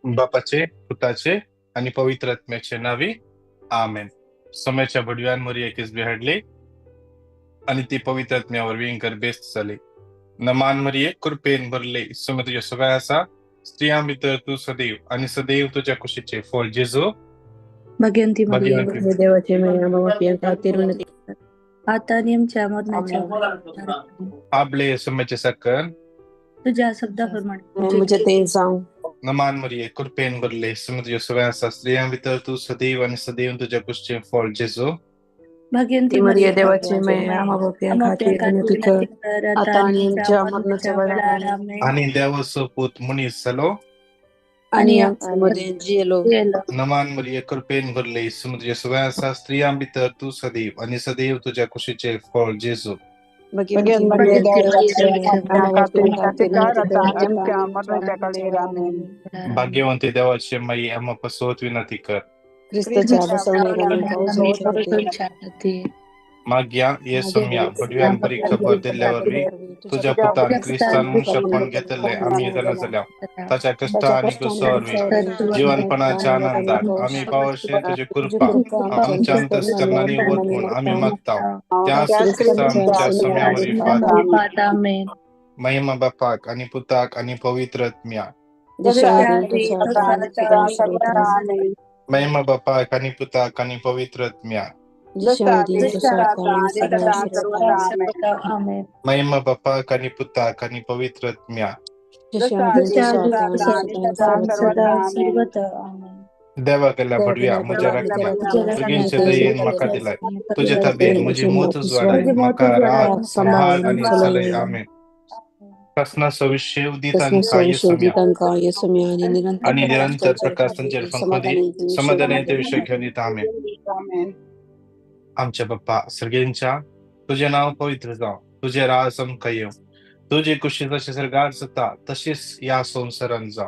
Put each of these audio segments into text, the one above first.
बापाचे, पुताचे आणि पवित्र आत्म्याचे नावी आमेन. समयाच्या बडव्यांवर एकीच बिहाडले आणि ती पवित्र आत्म्यावर विंकर बेस्त झाले. नमान मरिये कृपेन भरले सुमे तुझ्या सगळ्या असा स्त्रियां भितर तू सदैव आणि सदैव तुझ्या कुशीचे फळ जेजो भाग्यवंती मरिये, भाग्यवंती देवाचे महिमा बापियांका तिरुनती आता नेमच्या मरणाच्या आपले समयाचे सकन तुझ्या शब्दाप्रमाणे मुझे ते सांग. नमान मरिये कृपेन भरले सुमे तुझ्या सगळ्या असा स्त्रियां भितर तू सदैव आणि सदैव तुझ्या कुशीचे फळ जेजो भाग्यवंती मरिये, मरिये, देवाचे महिमा बापियांका तिरुनती कर आता आणि आमच्या मरणाच्या वेळा आणि देवाचं पूत मुनीस झालो आणि आमच्यामध्ये जिलो. नमान मरिये कृपेन भरले सुमे तुझ्या सगळ्या असा स्त्रियां भितर तू सदैव आणि सदैव तुझ्या कुशीचे फळ जेजो भाग्यवंती मरिये, देवाचे महिमा बापियांका तिरुनती कर आता आणि आमच्या मरणाच्या वेळा भाग्यवंती देवाचे माई आम्हा पसवत विनंती कर. ख्रिस्ताच्या बसवणे माग्या येसुम्या बडव्यान बरी खबर दिल्यावरवी तुझ्या पुतान ख्रिस्तान मुशपण घेतले आम्ही जण झाल्या त्याच्या कष्ट आणि गुस्सावरवी जीवनपणाच्या आनंदात आम्ही पावशे तुझी कृपा आमच्या अंतस्करणाने होत म्हणून आम्ही मागताव. त्याच ख्रिस्तांच्या सम्यावरील पाद महिमा बापाक आणि पुताक आणि पवित्र आत्म्या महिमा बापाक आणि पुताक आणि पवित्र आत्म्या महिमा बापाक आणि पुताक आणि पवित्र आत्म्या देवा केला बडव्या मुझ्या रक्त्या तुगींचे दयेन मका दिलाय तुझे तबेन मुझी मोत उजवाडाय मका राग संभाळ आणि चलय आमेन. कसना सविष्य उदितांका येसुम्या आणि निरंतर प्रकाश संचर पंखोदी समाधानाचे विषय घेऊन येत आमेन. आमच्या बाप्पा सगळ्यांच्या तुझे नाव पवित्र जाव तुझे राज येऊ तुझी कुशी जशी सरगार सत्ता तशीच या संसारात जा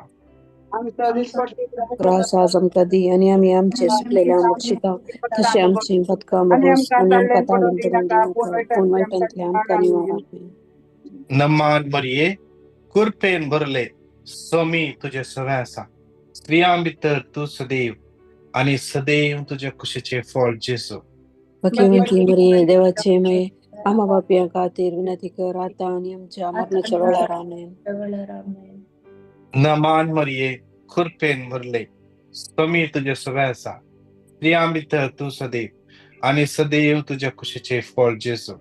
कधी आणि आम्ही आमचे सुटलेल्या शिका तसे आमची पदका मगोस आणि आमका ताळून करून देऊ कोण वाईटांतले आमका निवारा. नमान मरिये कुरपेन भरले सोमी तुझे सवय असा स्त्रियां भितर तू सदैव आणि सदैव तुझ्या कुशीचे फळ जेसो. भाग्यवंती मरिये, देवाचे मय आम्हा बापिया खातीर विनंती कर आता आणि आमच्या मरणाच्या वेळार आमेन. नमान मरिये कुरपेन भरले सोमी तुझे सवय असा स्त्रियां भितर तू सदैव आणि सदैव तुझ्या कुशीचे फळ जेसो.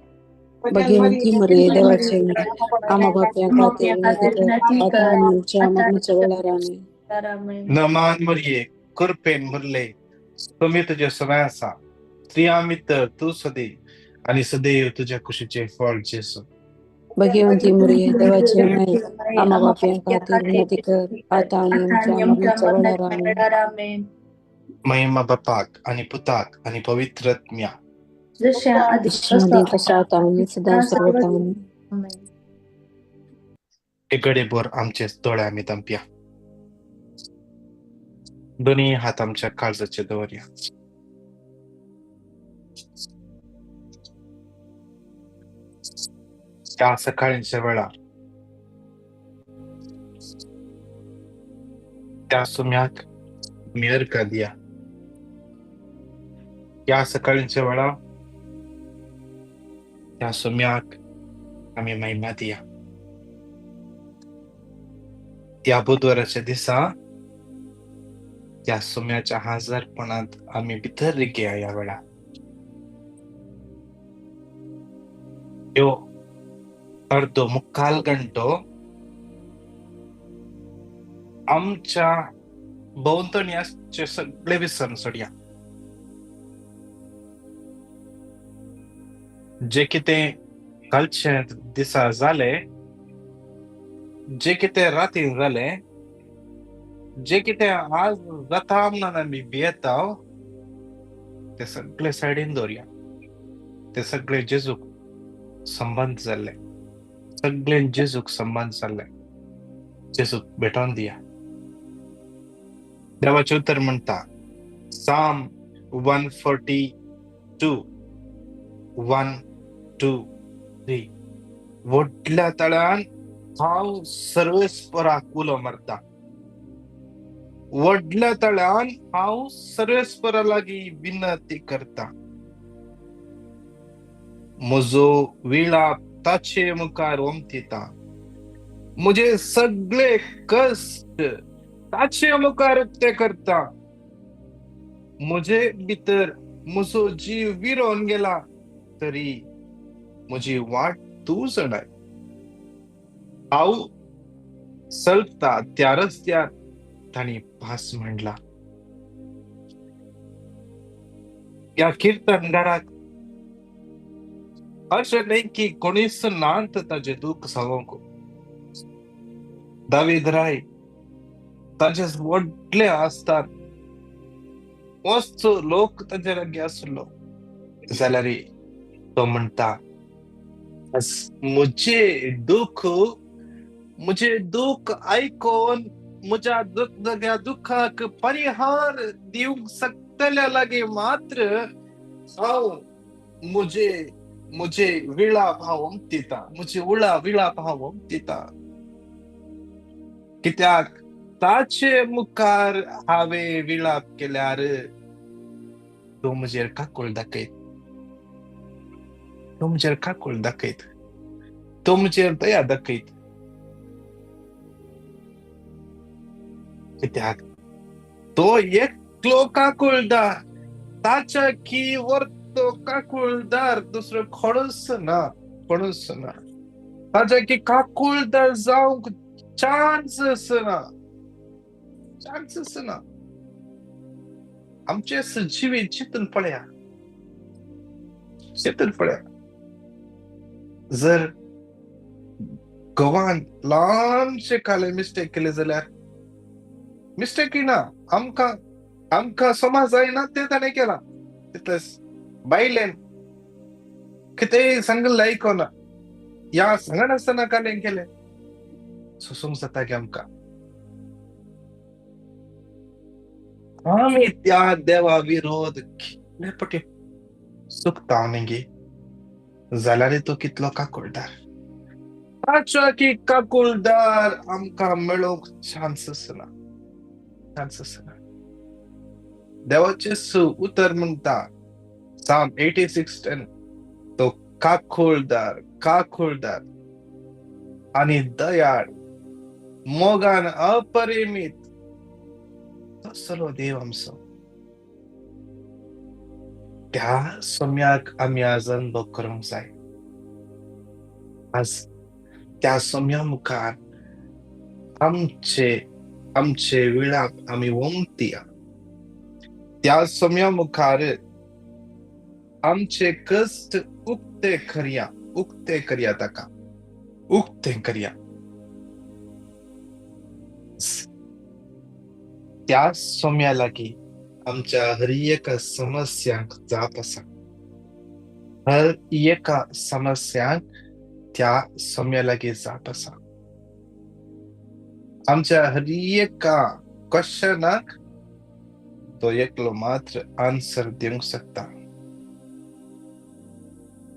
भाग्यवंती मरिये, देवाचे मय आम्हा बापिया खातीर विनंती कर आता आणि आमच्या मरणाच्या वेळार आमेन. नमान मरिये कुरपेन भरले सोमी तुझे सवय असा स्त्रियां भितर तू सदैव आणि सदैव तुझ्या कुशीचे फळ जेसो. भाग्यवंती मरिये, देवाचे मय आम्हा बापिया खातीर विनंती कर आता आणि आमच्या मरणाच्या वेळार आमेन. महिमा बापाक आणि पुताक आणि पवित्र आत्म्या तसा आता आणि सदा सर्वदा आमेन. एकडे बोर आमचे डोळे आम्ही तंप्या दोन्ही हात आमच्या काळजाचे दवरया. त्या सकाळीच्या वेळा त्या सुम्याक मेयर का दिया या सकाळीच्या वेळा त्या सुम्याक आम्ही महिमा दिया. त्या बुधवाराच्या दिसा त्या सुम्याच्या हजरपणात आम्ही भितर रिके या वेळा यो अर्धो मुक्काल घंटो आमच्या भोवतणी सगळे विसरून सोडया. जे किते कालचे दिसा झाले जे किते राती झाले जे किते आज जाता म्हणून आम्ही भियेताव ते सगळे सायडीन दवरया. ते सगळे जेजूक संबंध जाल्ले सगळे जेजूक संबंध जाल्ले जेजूक भेटोन दिया. देवाचे उत्तर म्हणता साम 142 1, 2, 3 व्हडल्या तळ्यान हांव सर्वेस्पराक उलो मारता व्हडल्या तळ्यान हांव सर्वेस्परा लागीं विनंती करता. म्हजो विळाप ताचे मुखार वमतीता. म्हजे सगळे कश्ट ताचे मुखार उक्ते करता. म्हजे भितर म्हजो जीव विरोन गेला तरी म्हजी वाट तूं जाणाय. हांव चलता त्या रस्त्यार ताणी पास म्हणला. ह्या किर्तनकाराक अशें न्ही की कोणीच नात ताजें दूख सांगूंक. दावीद राय ताचे व्हडले आसतात मस्त लोक ताचे लागीं आसलो जाल्यार तो म्हणटा म्हजे दूख आयकोन म्हज्या जगद्या दुखाक परिहार दिवंक शकतल्या लागीं मात्र हांव म्हजे विळाप हांव वमतीता. म्हजे विळाप हांव वमतीता. कित्याक ताचे मुखार हांवें विळाप केल्यार तो म्हजेर काकूळ दाखयत. तो म्हजेर काकूळ दाखयत. तो म्हजेर दया दाखयत. कित्याक तो एकलो काकूळदार. ताच्या की वर्तो काकूळदार दुसरो कोणूच ना. ताच्या की काकूळदार जावंक चान्सच ना. आमचे जिवीत चिंतून पळया. जर घोवान ल्हानशे काले मिस्टेक केले जाल्यार मिस्टेक ना. आमकां समाज जायना ते ताणें केला. तितलेंच बायलेन कितेंय सांगलें आयकोना. ह्या सांगनासतना कालें केलें. सोसूंक जाता की आमकां. आमी त्या देवा विरोध कितले पटी चुकता न्ही गे. जाल्यार तो कितलो काकूळदार. ताच्या की काकूळदार आमकां मेळोवंक चान्सच ना. देवाचे उतर म्हणटा साम 86:10 तो काकूळदार आणि दयाळ मोगान अपरिमित तसलो देव आमचो. त्या सोम्याक आमी आज अनुभव करूंक जाय. आज त्या सोम्या मुखार आमचे विळाप आमी वमतीया. त्या सोम्या मुखार आमचे कश्ट उक्ते करया ताका. उक्ते करया. त्या सोम्या लागीं आमच्या हर एका समस्यांक जाप आसा. हर एका समस्यांक त्या सोम्या लागीं जाप आसा. आमच्या हर एका क्वेश्चनाक तो एकलो मात्र आन्सर दिवंक शकता.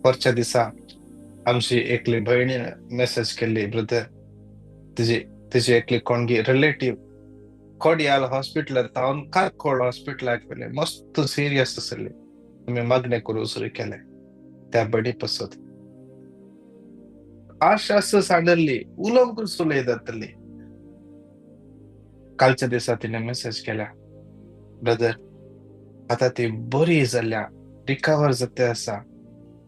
परच्या दिसा आमची एकली भयणीन मेसेज केल्ली, ब्रदर तिची एकली कोणगी रिलेटिव्ह कोडियाल हॉस्पिटलार तावन कारकोळ हॉस्पिटलाक गेले. मस्त सिरियस आसली. आमी मागणे करूं सुरू केले त्या बडी पासून. आशा सांडली उलोवंकूच उलय जातली. कालच्या दिसा तिने मेसेज केल्या, ब्रदर आता ती बरी जाल्या, रिकवर जाते आसा.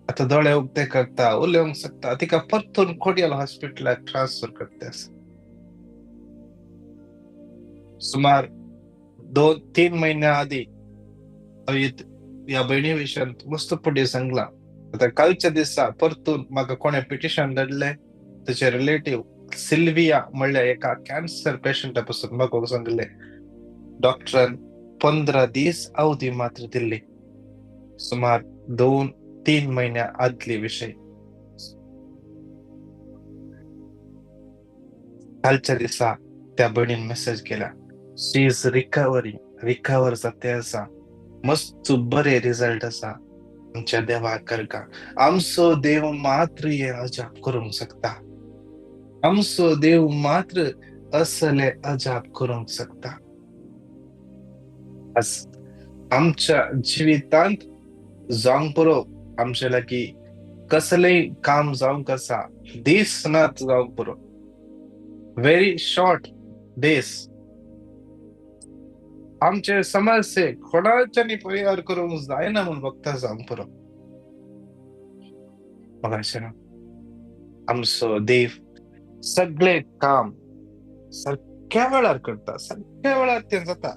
आता दोळे उगते करता, उलोवंक शकता. तिका परतून कोडियाल हॉस्पिटलाक ट्रान्सफर करते आसा. सुमार 2-3 महिन्या आधी या बहिणी विशयान मस्त पुढे सांगला. आता कालच्या दिसा परतून म्हाका कोणे पिटिशन धाडले. त्याचे रिलेटिव्ह सिल्विया म्हणल्या एका कॅन्सर पेशंटा पासून म्हाका सांगले डॉक्टरान 15 दीस अवधी मात्र दिल्ली. सुमार 2-3 महिन्या आदली विषय. कालच्या दिसा त्या बहिणीन मेसेज केला, शी इज रिकवर जाते आसा. मस्त बरे रिझल्ट आसा. आमच्या देवा करका. आमचो देव मात्र हे अजाप करूंक शकता. आमचो देव मात्र असले अजाप करूंक शकता. आज आमच्या जिवितांत जावंक पुरो आमचे लागीं कसलेय काम जावंक कसा दीस नात जावंक पुरो. Very short days. आमचे समस्ये कोणाच्यानी परिहार करूंक जायना म्हूण फक्त जावंक पुरो. म्हाका अशें ना, आमचो देव सगळे काम सारक्या वेळार करता, सारक्या वेळार तें जाता.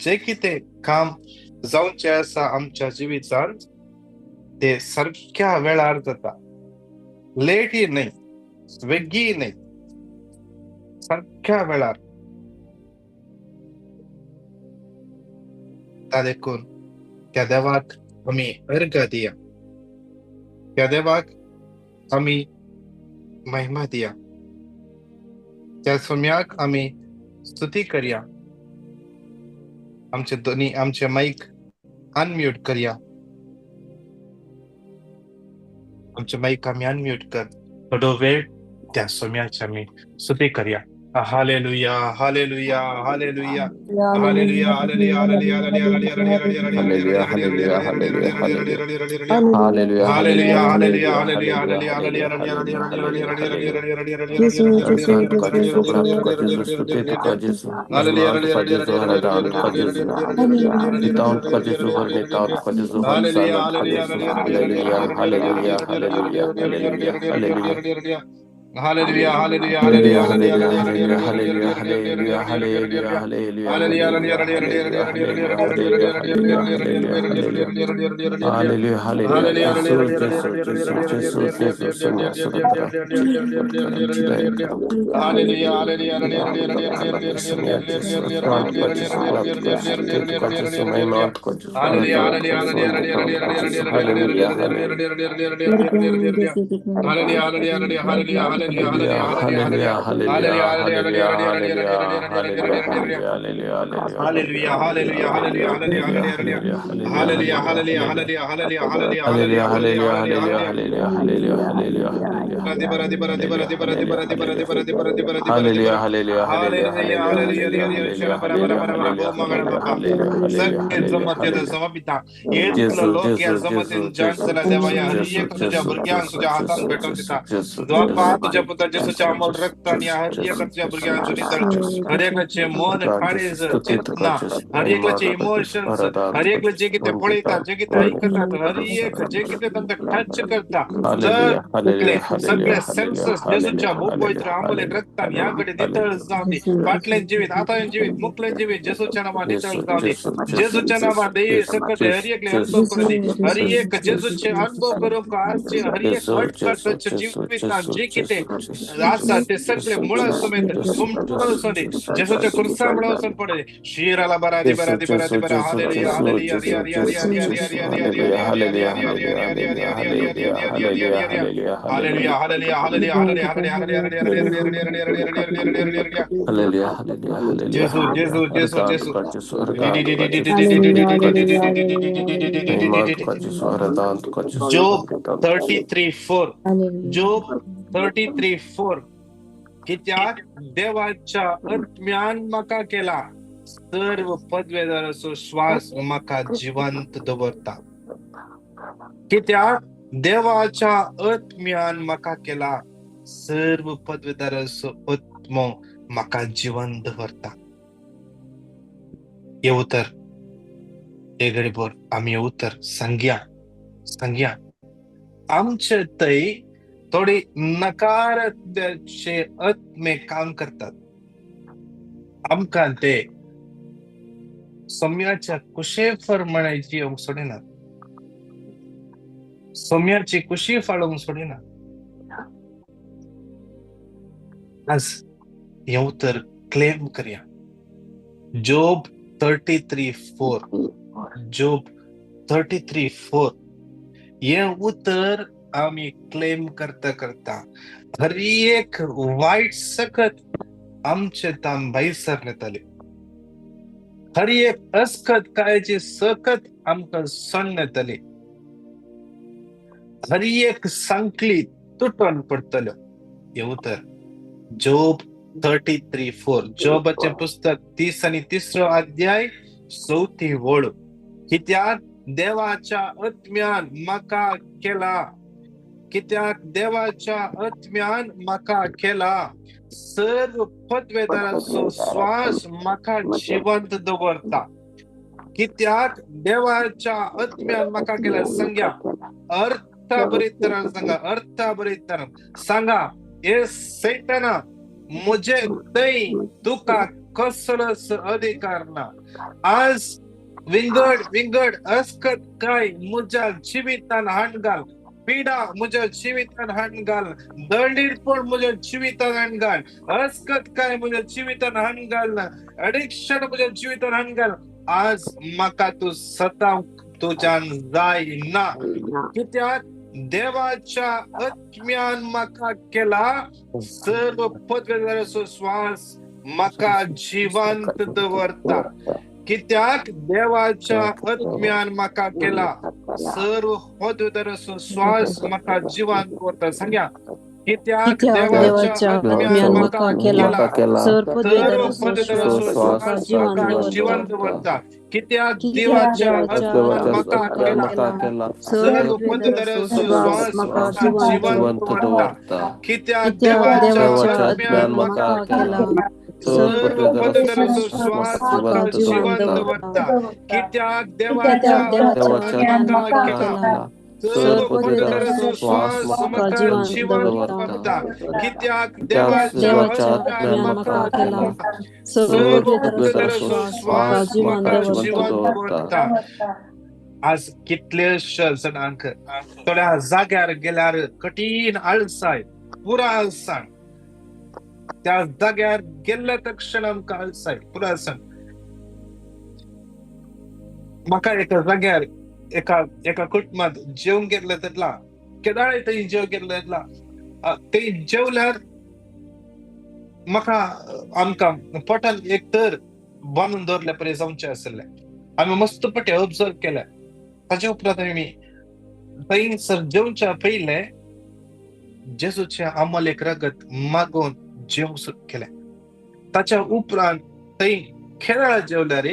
जे कितें काम जावचें आसा आमच्या जिवितांत ते सारक्या वेळार जाता. लेटय न्हय, बेगीन न्हय, सारक्या वेळार. देखून त्या देवाक आमी अर्घ दिया, त्या देवाक आमी महिमा दिया, त्या सोम्याक आमी स्तुती करया. आमचे माईक अनम्यूट करया. आमचे माईक आमी अनम्यूट कर. थोडो वेळ त्या सोम्याची आमी स्तुती करया. Hallelujah, hallelujah, hallelujah, hallelujah, hallelujah, hallelujah, Hallelujah, hallelujah, hallelujah, hallelujah. Hallelujah, hallelujah, hallelujah, hallelujah, hallelujah, hallelujah, hallelujah, hallelujah, hallelujah, hallelujah, hallelujah. Jesus, का Jesu, का Jesu, स्तुति तुका Jesu, महिमा तुका Jesu, आराधना तुका Jesu, नितांत तुका Jesu, हर नितांत तुका Jesu, हर साला तुका Jesu. Hallelujah, hallelujah, hallelujah, hallelujah, hallelujah. Hallelujah, hallelujah, Hallelujah, hallelujah, hallelujah, hallelujah, hallelujah, hallelujah, hallelujah, hallelujah, hallelujah, hallelujah, hallelujah, hallelujah, hallelujah, hallelujah. Hallelujah, hallelujah. Jesus, Jesus, Jesus, Jesus, Jesus, Sonia Sodapara, Chikaram, Chidai Karam, Sonia, Jesus, Grant ka Jesus, Grant ka Stuti ka Jesus, Mahimant ka Jesus, Aradant ka Jesus, Anbukant ka Jesus. Hallelujah, hallelujah. Hallelujah, hallelujah, hallelujah, hallelujah, hallelujah, hallelujah, hallelujah, hallelujah, Hallelujah, hallelujah, hallelujah, hallelujah, hallelujah, hallelujah, hallelujah, hallelujah, hallelujah, hallelujah, hallelujah, hallelujah, hallelujah, hallelujah, hallelujah, hallelujah, hallelujah, hallelujah, hallelujah, hallelujah. hallelujah, hallelujah, hallelujah, hallelujah, hallelujah, hallelujah, hallelujah, hallelujah, hallelujah, hallelujah, hallelujah, hallelujah, hallelujah, hallelujah, hallelujah, सगळे hallelujah, जमत येतं hallelujah. समपिता येतलो Jesus, लोक या Jesus, जमतीन Jesus, Jesus, जाणचला देवा या Jesus, हर Jesus, एक तुझ्या Jesus, भुरग्यांक Jesus, तुझ्या हातान Jesus, भेटून दिता. Jesus, द्वापा Jesus, तुझ्या पुत्र जेसूच्या अमोल रक्तान या हर एक तुझ्या भुरग्यांचो नितळ हर एकचे मन काळीज चिंतना हर एकचे इमोशन्स हर एक जे कितें पळयता जे कितें ऐकतात हर एक जे कितें तांकां टच करता Hallelujah, सगळे hallelujah, hallelujah, सगळे hallelujah, सेन्सस जेसूच्या hallelujah, भूक पवित्र hallelujah, आंबोलेन रक्तान ह्या hallelujah, कडे नितळ hallelujah. जावं दी. फाटलें जिवीत आतां जिवीत मुखलें जिवीत जेसूच्या नांवान नितळ Jesus, जावं दी. Jesus, Jesus, जेसूच्या नांवान Jesus, देय Jesus, सकट हर Jesus, एकले अनुभव Jesus, करून दी. हर Jesus, एक जेसूचे Jesus, अनुभव करूंक आजचे हर एक Jesus, खट Jesus, खटच Jesus, जिवितांत Jesus, जे कितें Jesus, आसा Jesus, ते सगळे Jesus, मुळा Jesus, समेत Jesus, उमटून Jesus, वचून दी. Jesus, जेसूच्या Jesus, कुर्सा वचून पडे शिराला बरा दी बरा Jesus, दी बरा दी Jesus, बरा Jesus, हालेलुया Jesus, हालेलुया रिया Jesus, रिया रिया Jesus, रिया रिया Jesus, रिया रिया hallelujah, रिया रिया hallelujah, रिया रिया रिया hallelujah, रिया रिया रिया hallelujah, रिया रिया रिया hallelujah, रिया रिया hallelujah, Hallelujah, hallelujah. hallelujah, hallelujah, hallelujah, hallelujah, hallelujah, hallelujah. Hallelujah, hallelujah, hallelujah, Jesus, hallelujah. Jesus, Jesus, Ardant Jesus. ka Jesu, ardant ka Jesu, sonia ka Jesu. Mehmat ka Jesu, ardant ka Jesu, Job ardant ka Jesu. 33:4. Job 33:4. कित्याक देवाच्या आत्म्यान म्हाका केला सर्व पदवेदाराचो श्वास म्हाका जिवंत दवरता. कित्याक देवाच्या आत्म्यान म्हाका केला सर्व पदवेदाराचो आत्मो म्हाका जिवंत दवरता. हे उतर हे घडीभर आम्ही उतर सांगया आमचे थंय थोडी नकाराचे आत्मे काम करतात. आमकां ते सौम्याच्या कुशे फरमणायची येवंक सोडिनात. सौम्याची कुशी फाळोवंक सोडिनात. आज हे उतर क्लेम करया. जोब 33:4. जोब 33:4. हे उतर आम्ही क्लेम करता हर एक वाईट सकत आमचे ताम भाईसर नेताले. हर एक अस्खत कायची सकत आमकां सण नेताले. हर एक संकली तुटून पडतल्यो. हे उतर जोब 33:4. जोबाचे पुस्तक 30 आणि 3 अध्याय चौथी ओळ, कित्याक देवाच्या आत्म्यान म्हाका केला, कित्याक देवाच्या आत्म्यान म्हाका केला, सर्व पदवेदाराचो श्वास म्हाका जिवंत दवरता. कित्याक देवाच्या आत्म्यान म्हाका केला. सांगा अर्थ बरीत तरान सांगा, अर्थ बरीत तरान सांगा. हे सैताना, मुझे थंय तुका कसलोच अधिकार ना. आज विंगड अस्कत काय म्हज्या जिवितान हाड घाल, पिडा म्हज्या जिवितान हाड घाल, दळणीरपण म्हज्या जिवितान हाड घाल, अस्कत काय म्हज्या जिवितान हाड घाल, एडिक्शन म्हज्या जिवितान हाड घाल. आज म्हाका तू सतावंक तुज्यान जायना. कित्याक देवाच्या आत्म्यान म्हाका केला, सर्व पदवेदाराचो श्वास म्हाका जिवंत दवरता. कित्याक देवाच्या आत्म्यान म्हाका केला, सर्व पदवेदाराचो श्वास म्हाका जिवंत दवरता. सांगा कित्याक देवाच्या आत्म्यान म्हाका केला, सर्व पदवेदाराचो श्वास म्हाका जिवंत दवरता. कित्याक देवाच्या आत्म्यान म्हाका केला, सर्व पदवेदाराचो श्वास म्हाका जिवंत दवरता. कित्याक देवाच्या आत्म्यान म्हाका केला, सर्व पदवेदाराचो श्वास म्हाका जिवंत दवरता. कित्याक देवाच्या आत्म्यान म्हाका केला, सर्व पदवेदाराचो श्वास म्हाका जिवंत दवरता. कित्याक देवाच्या आत्म्यान म्हाका केला, सर्व पदवेदाराचो श्वास म्हाका जिवंत दवरता. आज कितलेशे जणांक थोड्या जाग्यार गेल्यार कठीण आळसाय, पुरा आळसाण, त्या जाग्यार गेल्ल्या तक्षण आमकां आळसाय, पुरा आळसाण. म्हाका एका जाग्यार एका कुटुंबात जेवंक गेल्ले तेदला, केदाळे थंय जेव गेल्ले तेदला, ते जेवल्यार म्हाका आमकां पोटान एक तर बांदून दवरले परी जावचे आसले. आमी मस्त पटे ऑब्जर्व केले. ताचे उपरांत आमी थंयसर जेवच्या पयले जेजूचे आमोल एक रगत मागून जेवंक सुरू केले. ताच्या उपरांत थंय केदाळ जेवल्यार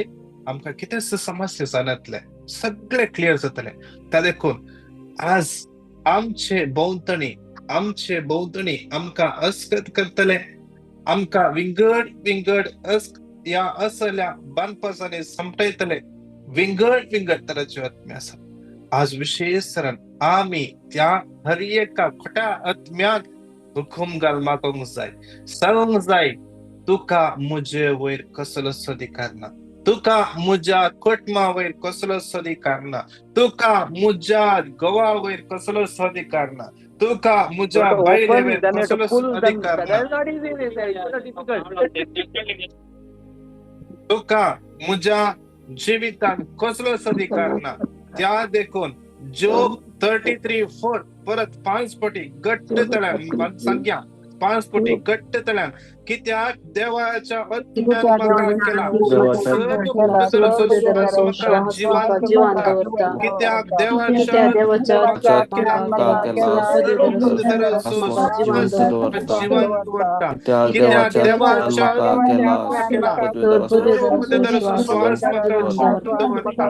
आमकां कितेंच समस्या जानातले, सगळे क्लियर जातले. त्या देखून आज आमचे भोंवतणी आमकां अस्कत करतले, आमकां विंगड ह्या असल्या बांदपासांनी संपयतले. विंगड तरांचे आत्मे आसा. आज विशेष तरान आमी त्या हर एका खोट्या आत्म्याक हुकूम घाल मागोंक जाय, सांगूंक जाय, तुका म्हजे वयर कसलोच अधिकार ना, तुका म्हज्या कुटुंबा वयर कसलोच अधिकार ना, तुका म्हज्या घोवा वयर कसलोच अधिकार ना, तुका म्हज्या बायले वयर कसलोच अधिकार ना, तुका म्हज्या जिवितान कसलोच अधिकार ना. त्या देखून जोब 33:4 परत 5 पटी घट्ट तळ्यान सांग्या, 5 पटी घट्ट तळ्यान. कित्याक देवाच्या आत्म्यान म्हाका केला, जिवंत दवरता. कित्याक देवाच्या आत्म्यान म्हाका केला, सर्व पदवेदाराचो श्वास जिवंत दवरता. कित्याक देवाच्या आत्म्यान केला, सर्व पदवेदाराचो श्वास म्हाका जिवंत दवरता.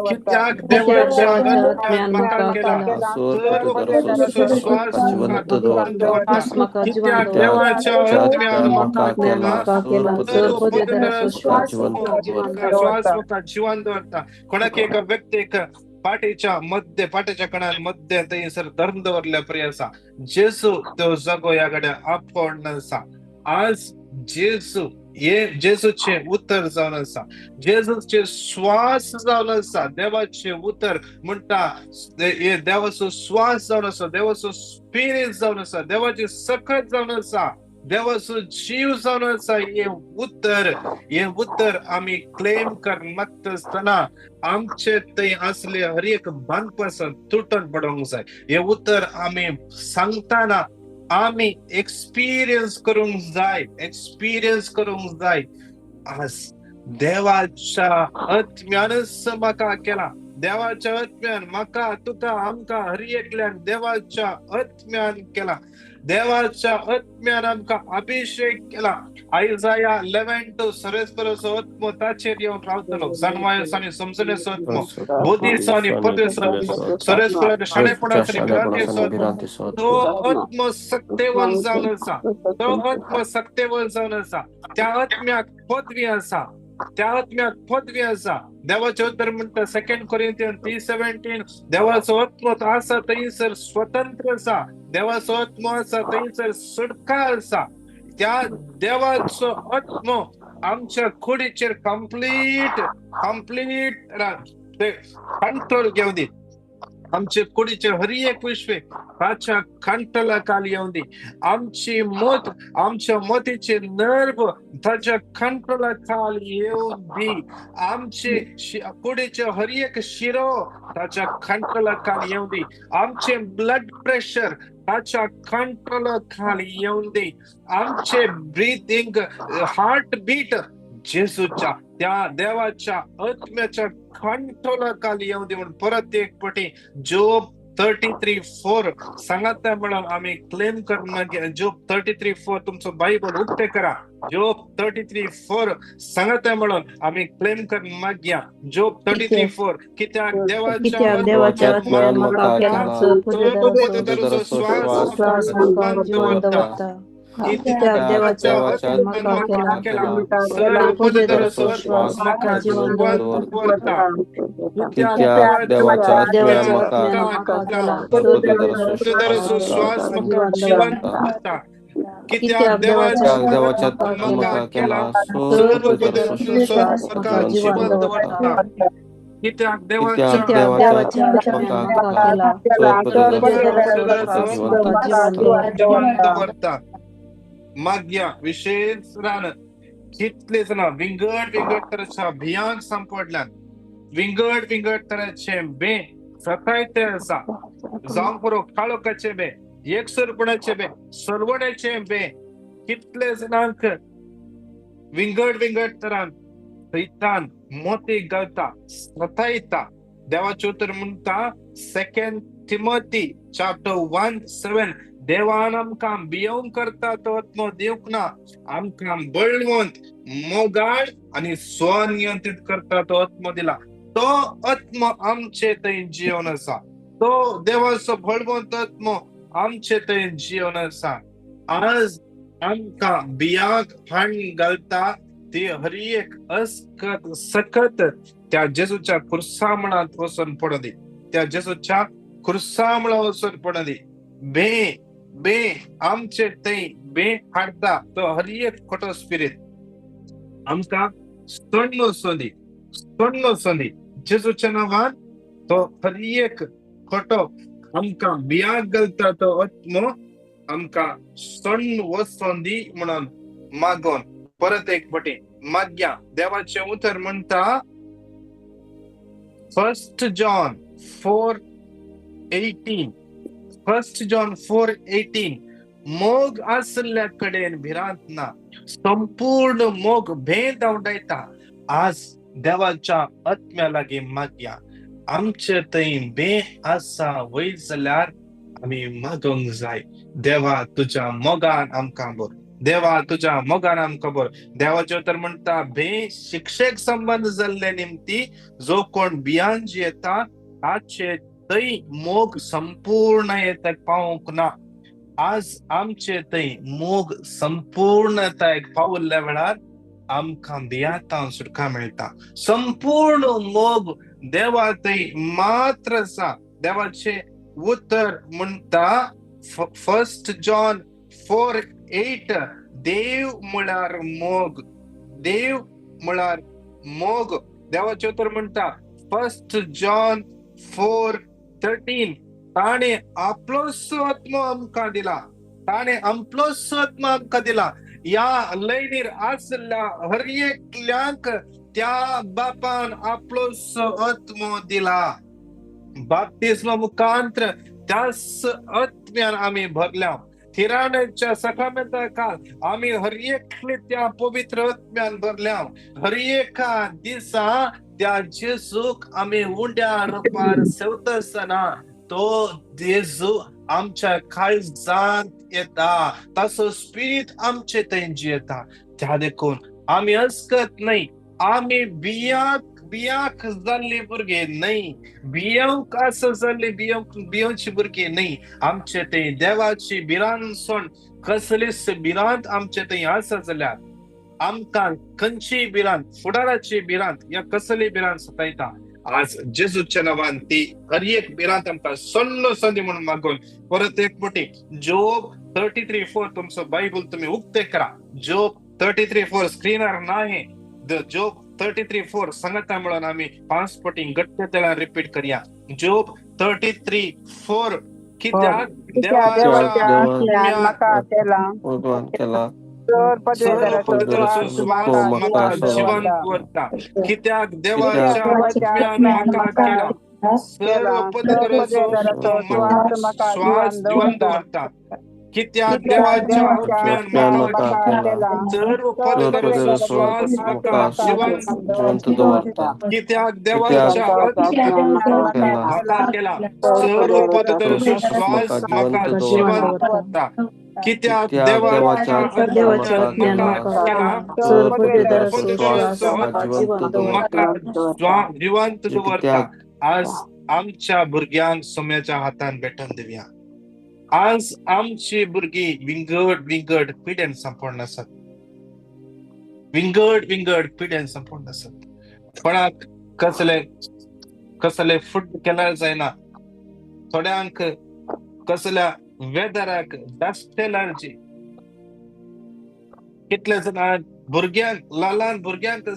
कित्याक देवाच्या आत्म्यान म्हाका केला, सर्व पदवेदाराचो श्वास म्हाका जिवंत दवरता. कित्याक देवाच्या आत्म्यान म्हाका केला, सर्व पदवेदाराचो श्वास म्हाका जिवंत दवरता. कोणाक एका व्यक्तीक पाट्याच्या कणान मध्ये थंयसर धरून दवरल्या परी आसा. जेजू तो जागो ह्या घड्या आपण आसा. आज जेजूचे उतर जावन आसा, जेजूचे श्वास जावन आसा. देवाचे उतर म्हणटा देवाचो श्वास जावन आसा, देवाचो स्पिरीट जावन आसा, देवाची सकत जावन आसा, देवाचो जीव जावन आसा. हे उतर आमी क्लेम करनात आसतना आमचे थंय असले हर एक बांदपासून तुटून पडोंक जाय. हे उतर आमी सांगताना आमी एक्सपिरियन्स करूंक जाय. आज देवाच्या आत्म्यानच म्हाका केला, देवाच्या आत्म्यान म्हाका तुका आमकां हर एकल्यान देवाच्या आत्म्यान केला. देवाच्या आत्म्यान आमकां अभिषेक केला. आयजाया 11:2 सर्वेस्पराचो आत्मो ताचेर येवन रावतलो. जाणवायेचो आनी समजणेचो आत्मो, बुद्धीचो आनी पदवेचो, सर्वेस्पराच्या शाणेपणाचो आनी भिरांतेचो आत्मो, तो आत्मो सत्तेवन जावन आसा. तो आत्मो सत्तेवन जावन आसा. त्या आत्म्याक पदवी आसा. त्या आत्म्याक पदवी आसा. देवाचे उतर म्हणटा 2 कोरिंथियन 3:17, देवाचो आत्मो आसा थंयसर स्वतंत्र आसा. देवाचो आत्मो आसा थंयसर सुटका आसा. त्या देवाचो आत्मो आमच्या कुडीचेर कंप्लीट कंट्रोल घेवन दी. आमचे कुडीचे हर एक विश्वे ताच्या कंट्रोलाखाली येवन दी. आमची मत, आमच्या मतीचे नर्व ताच्या कंट्रोलाखाली येवन दी. आमचे कुडीचे हर एक शिरो ताच्या कंट्रोलाखाली येवन दी. आमचे ब्लड प्रेशर ताच्या कंट्रोलाखाली येवन दी. आमचे ब्रीथिंग, हार्ट बीट जेसूच्या त्या देवाच्या आत्म्याच्या कंट्रोलाखाली येऊन दे. म्हणून परत एक पटी जोब 33:4 सांगता म्हणून आम्ही क्लेम करून मागया. जोब 33:4 तुमचो बायबल उक्ते करा. जोब 33:4 सांगता म्हणून आम्ही क्लेम करून मागया. जोब 33:4 कित्याक देवाच्या आत्म्यान म्हाका केला तो श्वास म्हाका जिवंत दवरता. कित्याक देवाच्या आत्म्यान म्हाका केला तो श्वास म्हाका जिवंत दवरता. कित्याक देवाच्या आत्म्यान म्हाका केला तो श्वास म्हाका जिवंत दवरता. कित्याक देवाच्या आत्म्यान म्हाका केला तो श्वास म्हाका जिवंत दवरता. कित्याक देवाच्या आत्म्यान म्हाका केला जिवंत दवरता. मागया विशेष रान कितले जाणां विंगड तरेच्या भियांक सांपडल्यात. विंगड तरेचे बे सतायते आसा. जावं पुरो काळोखाचे बे, एकसुरपणाचे बे, सरवण्याचे बे. कितले जाणांक विंगड तरान सैतान मोती घालता, सतायता. देवाचे उतर म्हणटा 2 तिमोथी 1:7 देवान आमकां भियोंक करता तो आत्मो दिवंक ना. आमकां बळवंत, मोगाळ आनी स्वनियंत्रित करता तो आत्मो दिला. तो आत्मो आमचे थंय जीवन आसा. तो देवाचो बळवंत आत्मो आमचे थंय जीवन आसा. आज आमकां भियांक हाण घालता ती हर एक अस्कत सकत त्या जेजूच्या खुर्सामणांत वचून पडोदी. त्या जेजूच्या खुर्सामळा वचून पडोदी. बे आमचे थंय बे हाडटा तो हर एक खोटो स्पिरीट आमकां सोडून वचून दी. जेजूच्या नांवान तो हर एक खोटो आमकां भियांक घालता तो आत्मो आमकां सोडून वचून दी म्हणून मागोन परत एक पटी मागया. देवाचे उतर म्हणटा 1 जॉन 4:18 1 जॉन 4:18 मोग आसल्या कडेन भिरांत ना, संपूर्ण मोग भेद आवडायता. आज देवाच्या आत्म्या लागीं मागया. आमचे थंय बे आसा वयर जाल्यार आमी मागोंक जाय. देवा तुज्या मोगान आमकां भर. देवा तुज्या मोगान आमकां भर. देवाचे उतर म्हणटा बे शिक्षेक संबंध जाल्ले निमती जो कोण भियान येता ताचे थंय मोग संपूर्णतेक पावूंक ना. आज आमचे थंय मोग संपूर्णतायेक पावल्ल्या वेळार आमकां भियांतां सुटका मेळटा. संपूर्ण मोग देवा थंय मात्र आसा. देवाचे उतर म्हणटा 1 जॉन 4:8 देव म्हळ्यार मोग. देव म्हळ्यार मोग. देवाचे उतर म्हणटा 1 जॉन 4:13 ताणे आपलोच आत्मो आमकां दिला. ताणे आपलोच आत्मो आमकां दिला. या लयणीर आसल्या हर एकल्यांक त्या बापान आपलोच आत्मो दिला. बाप्तिस्मा मुखांतर त्याच आत्म्यान आमी भरल्या. थिराणेच्या सकामेंता काल आमी हर एकले त्या पवित्र आत्म्यान भरल्या. हर एका दिसा त्या जेजूक आमी उंड्या रुपार सेवता आसतना तो जेजू आमच्या काळजांत येता, तसो स्पिरीट आमचे थंय येता. त्या देखून आम्ही अस्कत नाही, आम्ही बियांक जाल्ले भुरगे नाही, बियांक असं जाल्ले बियांची भुरगे नाही. आमचे ते देवाची बिरांसोण कसलेच बिरांत आमचे थंय आसा जाल्यार आमकां खंयची बिरांत, फुडाराची बिरांत या कसली बिरांत सतायता, आज जेजूच्या नावान ती हर एक बिरांत आमकां सन्न संदी म्हणून मागून परत एक मोठी जोब 33:4 तुमचं बायबल तुम्ही उक्ते करा. जोब 33:4 स्क्रीनर नाही, जोब 33:4 सांगता म्हणून आम्ही 5 पटी गट्टेला रिपीट करूया. जोब 33:4 कित्याक देवाच्या आत्म्यान म्हाका केला सर्व पवित्र श्वास म्हाका जिवंत करता. कित्याक देवाच्या आत्म्यान म्हाका केला सर्व पवित्र श्वास जिवंत करता. कित्याक देवाच्या आत्म्यान म्हाका केला सर्व पवित्र श्वास म्हाका जिवंत करता. कित्याक देवाच्या आत्म्यान म्हाका केला सर्व पवित्र श्वास म्हाका जिवंत करता. कित्याक देवाच्या आत्म्यान म्हाका केला सर्व पवित्र श्वास म्हाका जिवंत करता. आज आमच्या भुरग्यांक सोम्याच्या हातान भेटून दिवया. आज आमची भुरगीं विंगड पिड्यान संपूर्ण आसात, विंगड पिड्यान संपूर्ण आसात. कोणाक कसले फूड केल्यार जायना, थोड्यांक कसल्या वेदराक डस्ट एलर्जी, कितले जाणांक भुरग्यांक ल्हान भुरग्यांक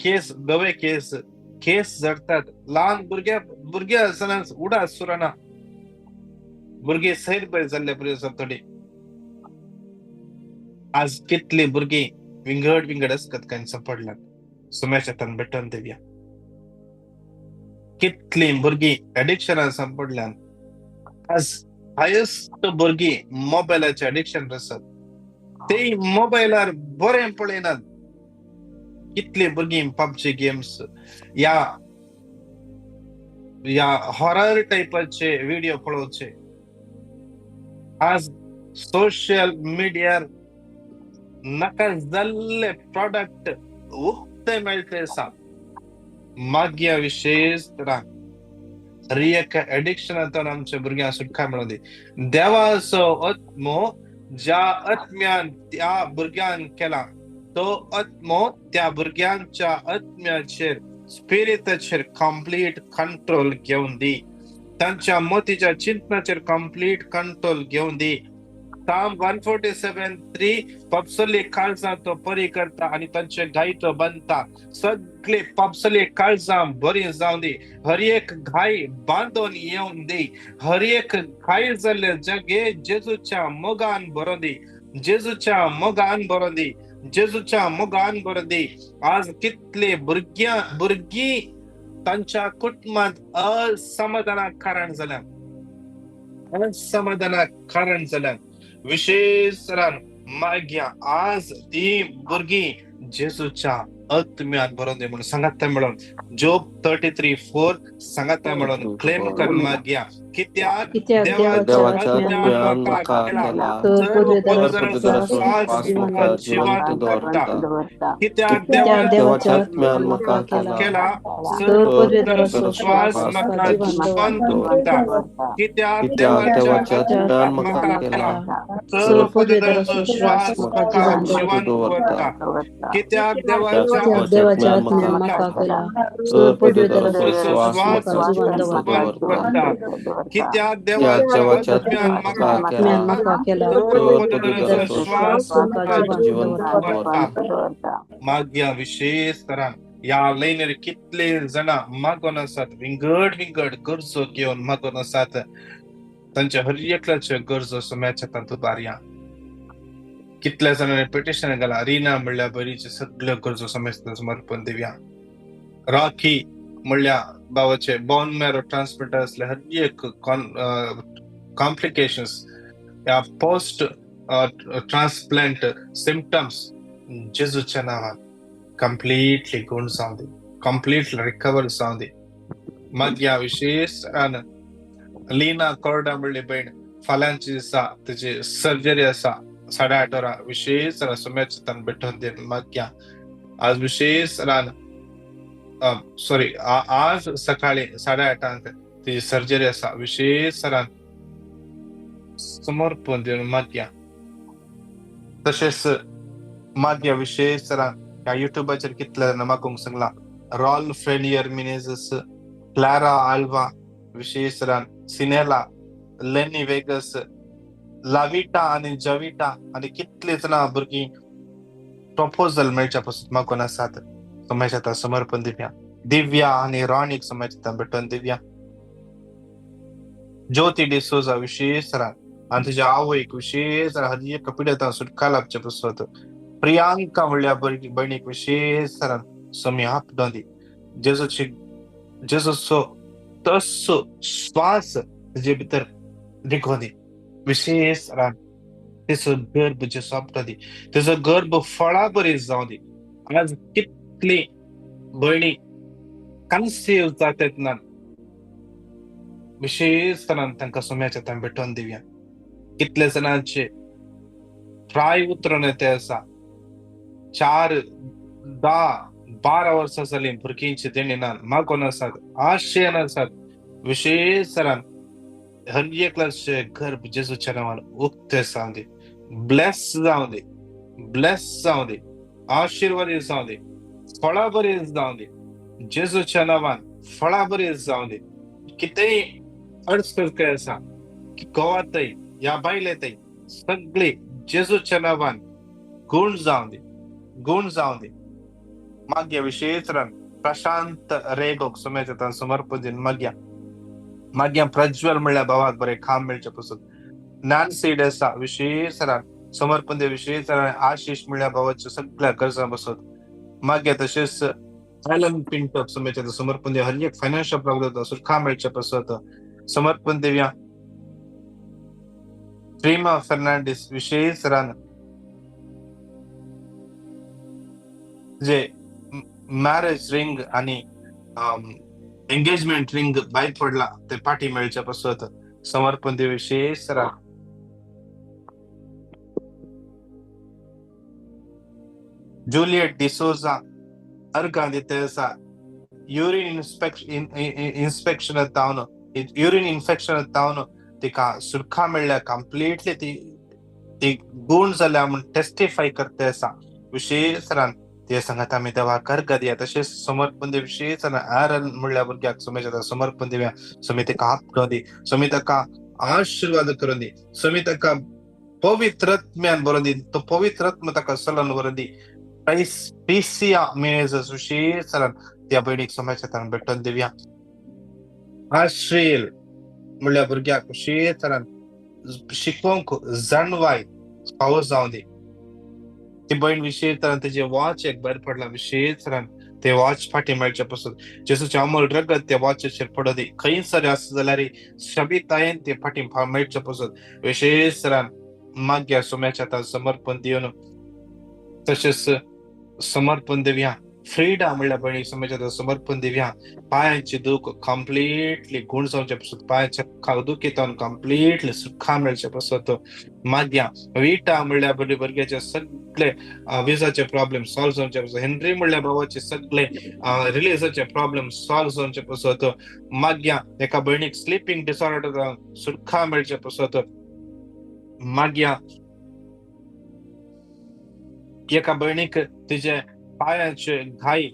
केस गवे केस जडतात. ल्हान भुरगे आसतना उडा सुरना, भुरगे सैर पळय जाल्ले बरी आसा थोडी. आज कितली भुरगीं विंगड आसतात काय संपडल्यात. सुम्याच्या हातान भेटून दिवया. कितली भुरगीं एडिक्शनान संपडल्यान. आज हायस्ट भुरगीं मोबायलाचे एडिक्शन आसात, ते मोबायलार बरें पळयनात. कितली भुरगीं पबजी गेम्स या हॉरर टाइपाचे व्हिडिओ पळोवचे. आज सोशल मिडियार नाका जाल्ले प्रोडक्ट उक्ते मेळटे आसा. मागया विशेष हर एक एडिक्शनांतल्यान आमच्या भुरग्यांक सुटका मेळूं दी. देवाचो आत्मो ज्या आत्म्यान त्या भुरग्यांक केला, तो आत्मो त्या भुरग्यांच्या आत्म्याचेर स्पिरिटाचेर कंप्लीट कंट्रोल घेवन दी. तांच्या मोतीच्या चिंतनाचेर कंप्लीट कंट्रोल घेवन दी. साम 147:3 पपसली काळजां तो बरी करता आणि तांचे घाई तो बांधता. सगळे पपसली काळजां बरी जावं दी. हर एक घाई बांधून येऊन दी. हर एक घाई जाल्ले जगे जेजूच्या मोगान बरो दी. जेजूच्या मोगान बरो दी. जेजूच्या मोगान बरो दी. आज कितले भुरगीं तांच्या कुटुंबात असमाधानाक कारण जाल्यात. विशेषरान मागया आज ती भुरगीं जेजूच्या आत्म्यान बरोवन दी म्हणून सांगाता मेळोन जोब 33:4 सांगाता मेळोन क्लेम कर मागया. कित्याक देवाच्या आत्म्यान म्हाका केला सर्व पवित्र श्वास म्हाका जिवंत करता. कित्याक देवाच्या आत्म्यान म्हाका केला सर्व पवित्र श्वास म्हाका जिवंत करता. कित्याक देवाच्या आत्म्यान म्हाका केला सर्व पवित्र श्वास म्हाका जिवंत करता. कित्याक देवाच्या आत्म्यान म्हाका केला सर्व पवित्र श्वास म्हाका जिवंत करता. कित्याक देवाच्या आत्म्यान म्हाका केला सर्व पवित्र श्वास म्हाका जिवंत करता. मागया विशेष तरान या लायनीर कितले जाणां मागोन आसात, विंगड गरजो घेवन मागोन आसात. तांच्या हर एकल्याच्यो गरजो सोम्याच्या हातांत उबारया. कितल्या जाणांनी पिटिशन घाला. रिना म्हणल्या बरीचे सगळ्यो गरजो सोम्याच्या समर्पण दिवया. राखी म्हणल्या बाबाचे बोन मॅरो ट्रान्सप्लांट असले हर एक कॉम्प्लिकेशन्स या पोस्ट ट्रान्सप्लांट सिम्पटम्स जेजूच्या नावान कंप्लीटली गुण जावं दी, कंप्लीटली रिकवर जावं दी. मग या विशेष लीना कोरडा म्हणली बहीण फाल्यांची आसा तेची सर्जरी आसा 8:30 विशेष सोम्याचे तान भेटून दे मागया आज विशेष सॉरी आज सकाळी 8:30 ती सर्जरी आसा विशेष समर्पण देऊन मागया तशेंच मागया विशेष ह्या युट्यूबाचेर कितले जाणां म्हाका सांगला रॉल फेलियर मिनेझस क्लारा आल्वा विशेष सिनेला लेनी वेगस लाविटा आणि जविटा आणि कितले जाणां भुरगीं प्रपोजल मेळच्या पासून मागून आसात समाजात समर्पण दिव्या दिव्या आणि रॉनिक समाजात भेटून दिव्या ज्योती डिसोजा विशेष आणि तुझ्या आवयक विशेष हरी एक पिढ्यात सुटका लाभच्या पासून प्रियांका म्हणल्या बहिणीक विशेष समी आपली जेजूचो तसो श्वास तुझे भितर निघोनी विशेष तेचो गर्भ जे सोपता दी तेचो गर्भ फळा बरी जावं दी आज कितली बहिणी कन्सीव जातात ना विशेष तांकां सोम्याच्या भेटून दिव्या कितले जणांचे प्राय उतरून येते आसा 4, 10, 12 वर्सां जाली भुरगींची देणीना मागोन आसात आशेन आसात विशेष हर एकल्याचे गर्भ जेजूच्या नांवान उक्ते जावं दी ब्लेस जावं दी आशीर्वादी जावं दी फळां बरी जावं दी जेजूच्या नांवान फळां बरी जावं दी कितेंय अडचण आसा गोवातय या बायलेतय सगळी जेजूच्या नांवान गुण जावं दी मागया विशेष प्रशांत रेगोक सोम्याच्या समर्पण दिन मागया प्रज्वल म्हणल्या भावाक बरे काम मेळचे पासून नॅन्सी डेसा विशेष समर्पण दे विशेष आशिष म्हणल्या भावाच्या सगळ्या गरजा पासून मागया तशेंच ॲलन पिंटो सोम्याच्या समर्पण दे हर एक फायनान्शियल प्रॉब्लेम सुटका मेळच्या पासून समर्पण देव्या प्रेमा फर्नांडिस विशेष जे मॅरेज रिंग आणि एंगेजमेंट रिंग भायर पडला ते पाठी मेळच्या पासून समर्पण दे विशेष जुलियट डिसोजा अर्गा दिते आसा युरिन इन्स्पेक्शन जावन युरिन इन्फेक्शन जावन तिका सुटका मेळ्ळ्या कंप्लीटली ती गुण जाल्या म्हूण टेस्टिफाय करते आसा विशेष ते सांगत आमी देवा कर्ग दिया तशेंच समर्पण दे विशेष ॲरन म्हणल्या भुरग्याक सोम्याच्या समर्पण दिव्या सोमी ताका आपलो दी सोमी ताका आशीर्वाद करून दी सोमी ताका पवित्रत्म्यान बरोवन दी तो पवित्रत्म ताका चलोन बरोवन दी पीसिया मेनेझस विशेष त्या भयणीक सोम्याच्या भेटून दिव्या आश्रेल म्हणल्या भुरग्याक विशेष शिकोवंक जाणवाय पावस जावं दी ती बहीण विशेष तेजे वॉच एक भायर पडला विशेष ते वॉच फाटी मेळच्या पासून जेजूचे अमोल रगत त्या वॉचेचेर पडो दी खंयसर आसा जाल्यार शबितायेन ते फाटी मेळच्या पासून विशेष मागया सोम्याच्या समर्पण दिवन तशेंच समर्पण दिव्या फ्रीडा म्हणल्या बहिणी सोम्याच्या समर्पण दिव्या पायांचे दूख कंप्लीटली गुण जावचे पासून पायांच्या दुखीतान कंप्लीटली सुखा मेळच्या पासून मागया विटा म्हणल्या भुरग्याचे सगळे विजाचे प्रॉब्लेम सॉल्व जावचे पासून हेनरी म्हणल्या भावाचे सगळे रिलीजाचे प्रॉब्लेम सॉल्व जावचे पासून मागया एका बहिणीक स्लीपिंग डिसऑर्डर सुटका मेळचे पासून मागया एका बहिणीक तिचे पायांचे घाई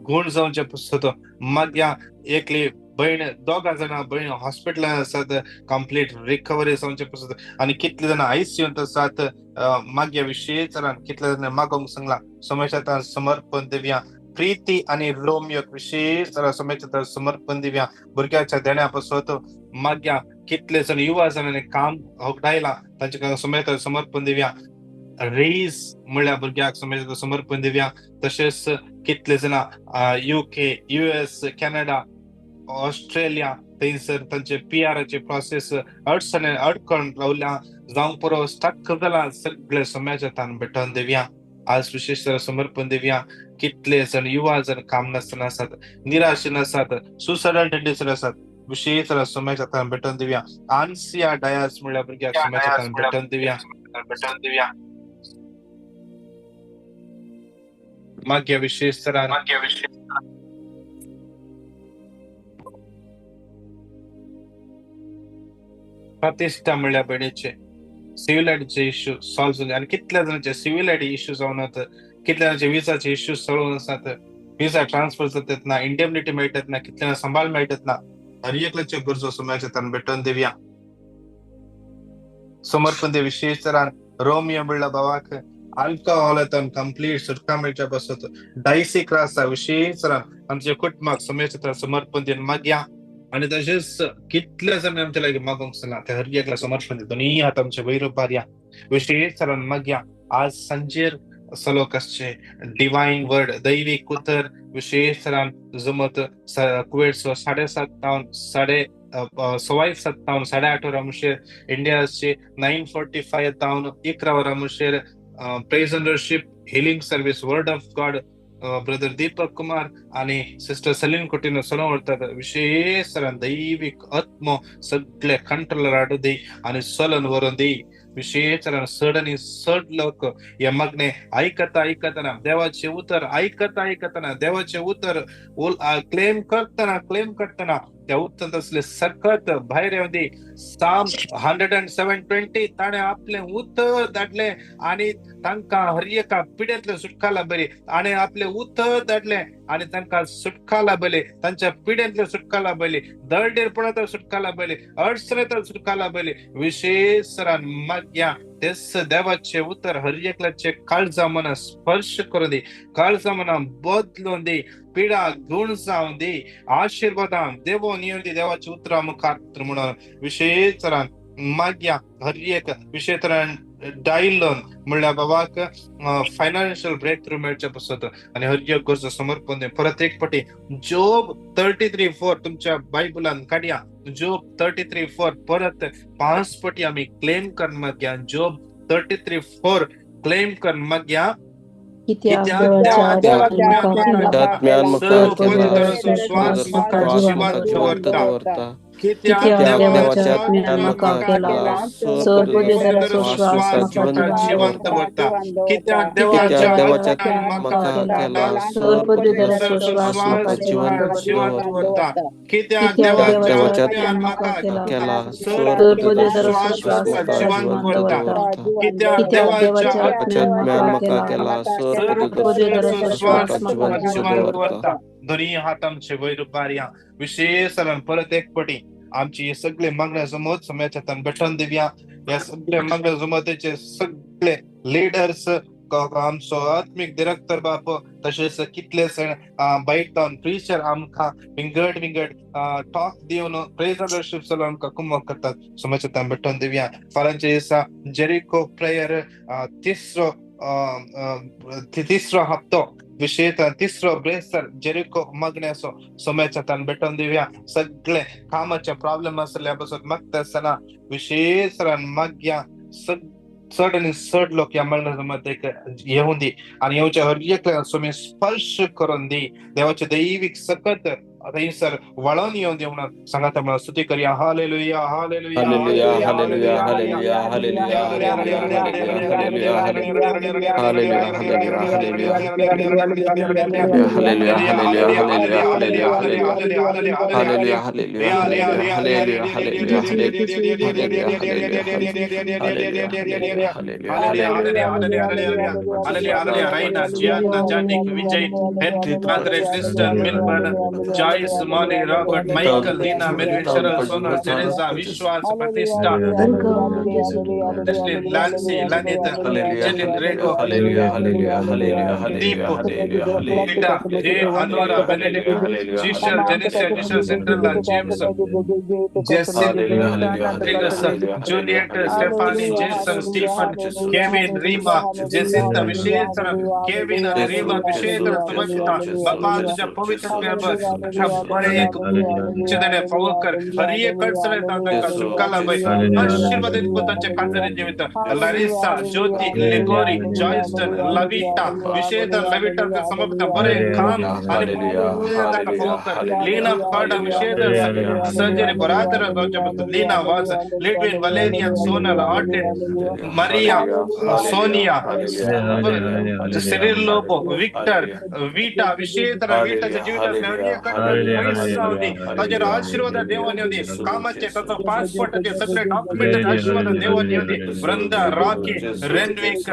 गुण जावचे पासून मागया एकली बहीण 2 जाणां बहीण हॉस्पिटलांत आसात कंप्लीट रिकवरी जावचे पासून आणि कितले जाणां आयसीयूंत आसात मागया विशेष कितले जाणां मागोंक सांगला सोम्याच्या समर्पण दिव्या प्रीती आणि रोमियोक विशेष सोम्याच्या समर्पण दिव्या भुरग्याच्या देण्या पासून मागया कितले जण युवा जणांनी काम होगडायला तांच्या सोम्याच्या समर्पण दिव्या रेज म्हणल्या भुरग्याक सोम्याच्या समर्पण दिव्या तशेंच कितले जाणां UK US कॅनडा ऑस्ट्रेलिया थंयसर तांचे PR प्रोसेस अडकण रावल्या जावंक पुरो स्टक जाला सगळे सोम्याच्या भेटून दिव्या आज विशेष समर्पण दिव्या कितले जण युवा जण काम नासतना आसात निराशेन आसात सुसायडल टेंडन्सीर आसात विशेष सोम्याच्या हातान भेटून दिवया. आन्सिया डायस म्हणल्या भुरग्याक सोम्याच्या हातान भेटून दिवया. मागया विशेष तरान प्रतिष्ठा म्हणल्या बहिणीचे सिव्हिल आयडीचे इश्यू सॉल्व्ह झाले आणि कितल्या जणांचे सिव्हिल आयडी इश्यू जाऊन कितल्या जणांचे विजाचे इश्यू सॉल्व्ह नसतात. विजा ट्रान्सफर जातात ना, इंडेमनिटी मेळटत ना, कितल्यांना सांभाळ मेळटत ना. हर एकल्याचे गरजो सोम्याच्या हातान भेटून दिवया. समर्पण दे विशेष तरान रोमियो म्हणल्या भावाक अल्कोहोलातून कंप्लीट सुटका मेळच्या बसत डायसी क्रासा विशेष तरान आमच्या कुटुंबाक सोम्याच्या हातान समर्पण दिन मागया. आणि तसेच कितल्या जण आमच्या लागी मागोंक चला त्या हर एकला समर्पण दे. दोन्ही हात आमच्या वैरोपार या विशेष तरान मागया. आज संजेर सलोकसचे डिवाइन वर्ड दैविक उतर विशेष तरान जमत कुवेट 7:57 7:57 8:30 मुशेर इंडियाचे 9:45 तावन 11 मुशेर praise and worship healing service word of God brother Deepak Kumar आणि सिस्टर सलीन कुटीन सलो वरतात. विशेष तरान दैविक आत्म सगळे कंट्रोलर आडू दे आणि सलन वरून दे. विशेष तरान सड आणि सड लोक या मगने ऐकताना देवाचे उत्तर ऐकताना देवाचे उत्तर क्लेम करताना त्या उत्तर असले सकत भायर येऊन दे. साम 107:20 ताणे आपले उत्तर धाडले आणि तांकां हर एका पिड्यांतले सुटका लाभली आणि आपले उत्तर धाडले आणि तांकां सुटका लाभली. तांच्या पिड्यांतले सुटका लाभली, दळडेरपणांतले सुटका लाभली, अडचणींतले सुटका लाभली. विशेष तरान मागया तेच देवाचे उत्तर हर एकल्याचे काळजा मना स्पर्श करून दे, काळजा मना बदलून दे, पिडा गुण जावन दे, आशीर्वादान देवो नियम दे. देवाचे उत्तरा मुखार म्हणून विशेष तरान मागया. हर एक विशेष तरान डायलोन म्हणल्या बाबाक फायनान्शियल ब्रेक थ्रू मेळच्या बसत आणि हर एक गरज समर्पण दे. परत एक पटी जोब 33:4 तुमच्या बायबलान काढया. जोब 33:4 परत 5 पटी आम्ही क्लेम करून मागया. जोब 33:4 क्लेम करून मागया. दोन्ही हात आमचे वैरुपार या. विशेष परत एक पटी आमची सगळे मागण्या जमत समयाच्या हातान भेटून दिवया. या सगळे मागण्या जमतेचे सगळे लीडर्स आमचो आत्मिक डिरेक्टर बाप तसेच कितले सण बायटान प्रीचर आमकां विंगड टॉक दिवन प्रेज अँड वर्शिप चलो आमकां कुमक करतात. समयाच्या हातान भेटून दिवया. फाल्यांच्या दिसा जेरिको प्रेयर तिसरो हप्तो विशेष तिसरो ब्रेसर जेरिको मागण्याचो समयाच्या हातान भेटून दिवया. सगळे कामाचे प्रॉब्लेम असल्या बसत मागता आसतना विशेष मागया. चड आणि चड लोक या मळणामध्ये येऊन दी आणि येवच्या हर एकल्या सोमे स्पर्श करून दी. देवाचे दैविक सकत थंयसर वळून येऊन दे म्हणून सांगात मला स्तुती करूया. Hallelujah hallelujah hallelujah hallelujah hallelujah hallelujah hallelujah Joyce, Molly, Robert, Michael, Lina, Melvin, Cheryl, Sona, Teresa, Vishwas, Batista, Leslie, Lancy, Lanita, Jillian, Redo, Deep, Lita, Jay, Anwara, Benedict, Jishal, Genesia, Cinderella, James, Jessica, Juliet, Stephanie, Jason, Stephen, Kevin, Rima, Jacinta, Vishentra, Kevin, Rima, Vishentra, Tumashita, Baba, तुझ्या पवित्र ताका बरे ಚಿದನೆ ಫವಕರ್ ಹರಿಯ ಕಳ್ಸಲೆ ತಾಕ ಸುಕ್ಕಲ by ಆಶೀರ್ವಾದ ತಂಚೆ ಕಾಂಜನೆ ಜೀವಿತ ಲರಿಸಾ ಜ್ಯೋತಿ ಲೆಗೋರಿ ಜಾಯ್ಸ್ಟನ್ ಲವಿಟಾ ವಿಷೇದ ಲವಿಟಾ ಸಮರ್ಪಿತ ಬರೆ com आणि ताका ಫವಕರ್ ಲೀನಾ ಪಾಡ ವಿಷೇದ ಸರ್ಜರಿ ಬರಾದರ ರೋಜಬತ್ ಲೀನಾ ವಾಜ ಲಿಡ್ವಿನ್ ವಲೇರಿಯನ್ ಸೋನಲ್ ಆರ್ಟಿನ್ Maria Sonia Cyril Lobo Victor ವೀಟಾ ವಿಷೇತರ ವೀಟच्या जीवितात हरिय कर्तव्य ताजेर आशीर्वाद देवानी होती कामाचे त्याचा पासपोर्टचे सगळे डॉक्युमेंट आशीर्वाद देवानी होती वृंदा रॉकी रेनविक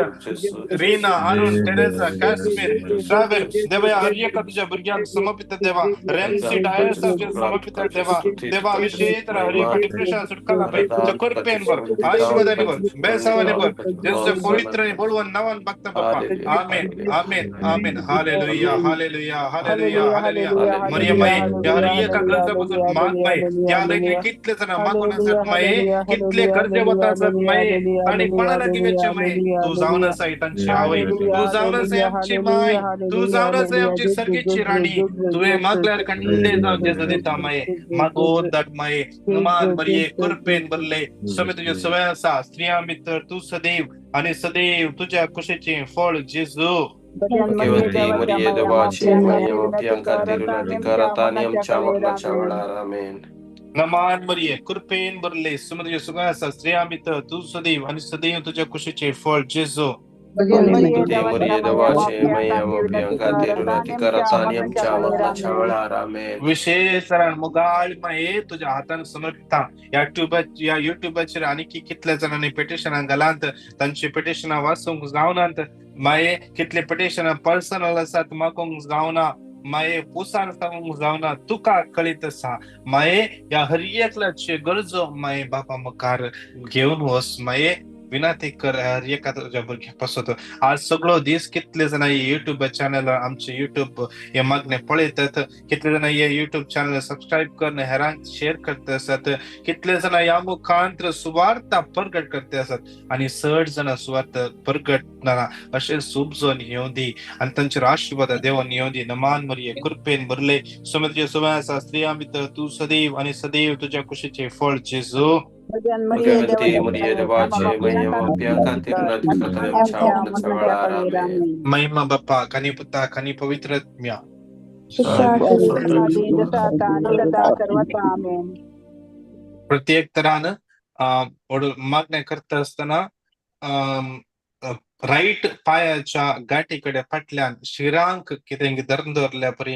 रीना अरुण तेरेसा काश्मीर श्रावेर देवा हरिय तुझ्या भुरग्यांक समर्पित देवा रेमसी डायस समर्पित देवा देवा विशेष हरिय डिप्रेशन सुटकाला पाहिजे कृपेन बर आशीर्वादाने बर बेसावाने बर जसे पवित्र बोलवन नवन भक्त बाप्पा amen amen amen hallelujah hallelujah hallelujah hallelujah मरियमाई या हरिय का गरजाबद्दल माग माई त्याला कितले जण मागून असत माई कितले गरजे होत असत माई आणि कोणाला दिवेचे माई तू जाऊनच आहे त्यांची आवई तू जाऊनच आहे आमची माई तू जाऊनच आहे आमची सर्गीची राणी तू हे मागल्यावर कंडे जाऊन जे देता माई मागो दट माई नुमान बरिये कुरपेन बरले समे तुझ्या सवयासा स्त्रिया मित्र तू सदैव आणि सदैव तुझ्या कुशीचे फळ जेजू Kevati Maria Devace Maya Pianka Tirunati Karataniam Chamagnacha Valar Amen. नमान मरिये कृपेन बरले सुमध्य सुगासा स्त्रिया मित्र तू सदैव आणि सदैव तुझ्या कुशीचे फळ जेजू Kevati Maria Devace Maya Pianka Tirunati Karataniam Chamagnacha Valar Amen. विशेष मुगाळ माये तुझ्या हाताने समर्पित या युट्यूबचे आणि कितल्या जणांनी पेटिशन घालांत त्यांची पेटिशन वाचूंक जावनांत माये कितले पेटिशन पर्सनल असतात मागूंक जावना माये पुसान सांगूंक जावना तुका कळीत आसा माये या हरियकलाचे गरजो माये बापा मुखार घेऊन वस माये विनंती कर एका तुझ्या भुरग्या पासत आज सगळो दीस कितले जण युट्यूब चॅनल आमचे युट्यूब हे मागणे पळयतात कितले जण हे युट्यूब चॅनल सबस्क्राईब करणे हेरांक शेअर करते असतात कितले जण या मुखांतर सुवार्ता प्रगट करते असतात आणि 60 जण सुवार्ता प्रगटणारा असे शुभ जण येऊन दी आणि त्यांचे आशीर्वाद देवान येऊन दी नमान मरिये कृपेन भरले सुमध्य सुवासा स्त्रिया मित्र तू सदैव आणि सदैव तुझ्या कुशीचे फळ जेजू Kevati Maria Devace Maya Pianka Tirunati Karataniam Chamagnacha Valar Amen. महिमा बाप्पा कानी पुता कानी पवित्र आत्म्या प्रत्येक तरानं मागण्या करत असताना राईट पायाच्या गाठीकडे फाटल्यान शिरांक कितें धरून दवरल्या परी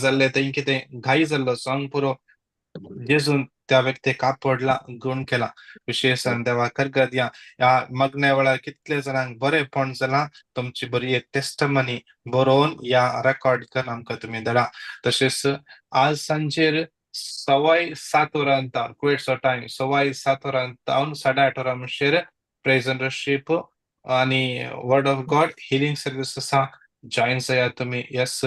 जाल्ले तें घाई जाल्लो सांग पुरो जेजून त्या व्यक्ती कापडला गुण केला विशेषण देवा करगत या मगण्या वेळार कितले जणांक बरेपण जाला तुमची बरी एक टेस्टमनी बरोवन या रेकॉर्ड करून आमकां तुमी धाडा तशेंच आज सांजेर 7:15 वरांता कुवेटचो टायम 7:15 वरांता 8:30 वरां म्हणसर प्रेज अँड वर्शीप आणि word of God healing service आसा जॉईन जाया तुमी यस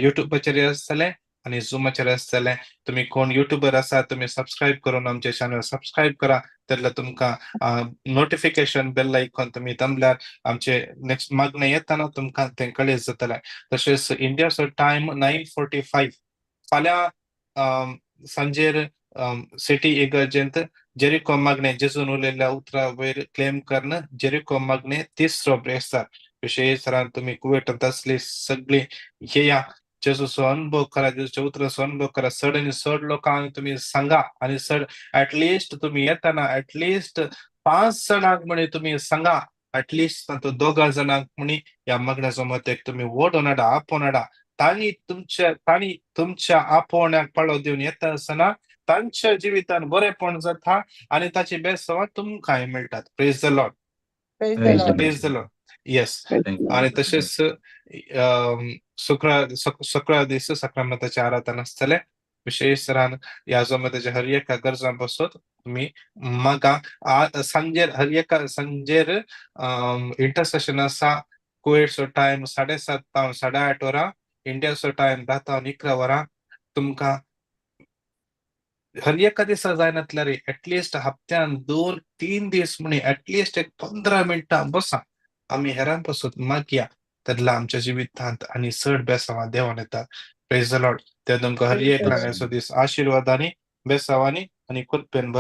युट्यूबाचेर आसतले आणि झूमाचेर आसतले तुम्ही कोण युट्यूबर आसा तुम्ही सबस्क्राईब करून आमचे चॅनल सबस्क्राईब करा त्याला तुमकां नोटिफिकेशन बेल आयकॉन तुम्ही दामल्यार आमचे नेक्स्ट मागणे येताना तुमकां ते कळीत जातले तशेंच इंडियाचो टायम 9:45 फाल्यां सांजेर सिटी इगर्जेंत जेरिको मागणे जेजून उलयल्ल्या उतरा वयर क्लेम करण जेरिको मागणे 30रो ब्रेस्तार विशेष तुम्ही कुवेटांत असली सगळी येया जेजूचो अनुभव करा जेजूच्या उतराचो अनुभव करा चड आनी चड लोकांक तुम्ही सांगा आणि चड ऍटलिस्ट तुम्ही येताना ऍटलिस्ट 5 जणांक म्हणे तुम्ही सांगा ऍटलिस्ट तातूं 2 जणांक म्हणी या मागण्याचो मतेक तुम्ही ओडून हाडा आपोवन हाडा तांणी तुमच्या आपोवण्याक पाळो दिवन येता आसतना तांच्या जिवितान बरेपण जाता आणि ताची बेसवा तुमकांय मेळटात praise the Lord praise the Lord yes आणि तशेंच शुक्रार दीस सक्रामेंताचे आराधन आसतले विशेष या जमताचे हर एका गरजां बसत तुम्ही मागा सांजेर हर एका सांजेर इंटरसेशन आसा कुवेटचो टायम 7:30 تا 8:30 वरां इंडियाचो टायम 10 تا 11 वरां तुमकां हर एका दिसा जायनातल्यार एटलिस्ट हप्त्यान 2-3 दीस म्हणी एटलिस्ट एक 15 मिनिटां बसा आम्ही हेरांपासून मागया त्यातला आमच्या जिवितांत आणि चड बेसावां देवान येता प्रेज द लॉर्ड. ते तुमकां हर एकल्यान येसो दीस आशीर्वादांनी बेसावांनी आनी खुदपेन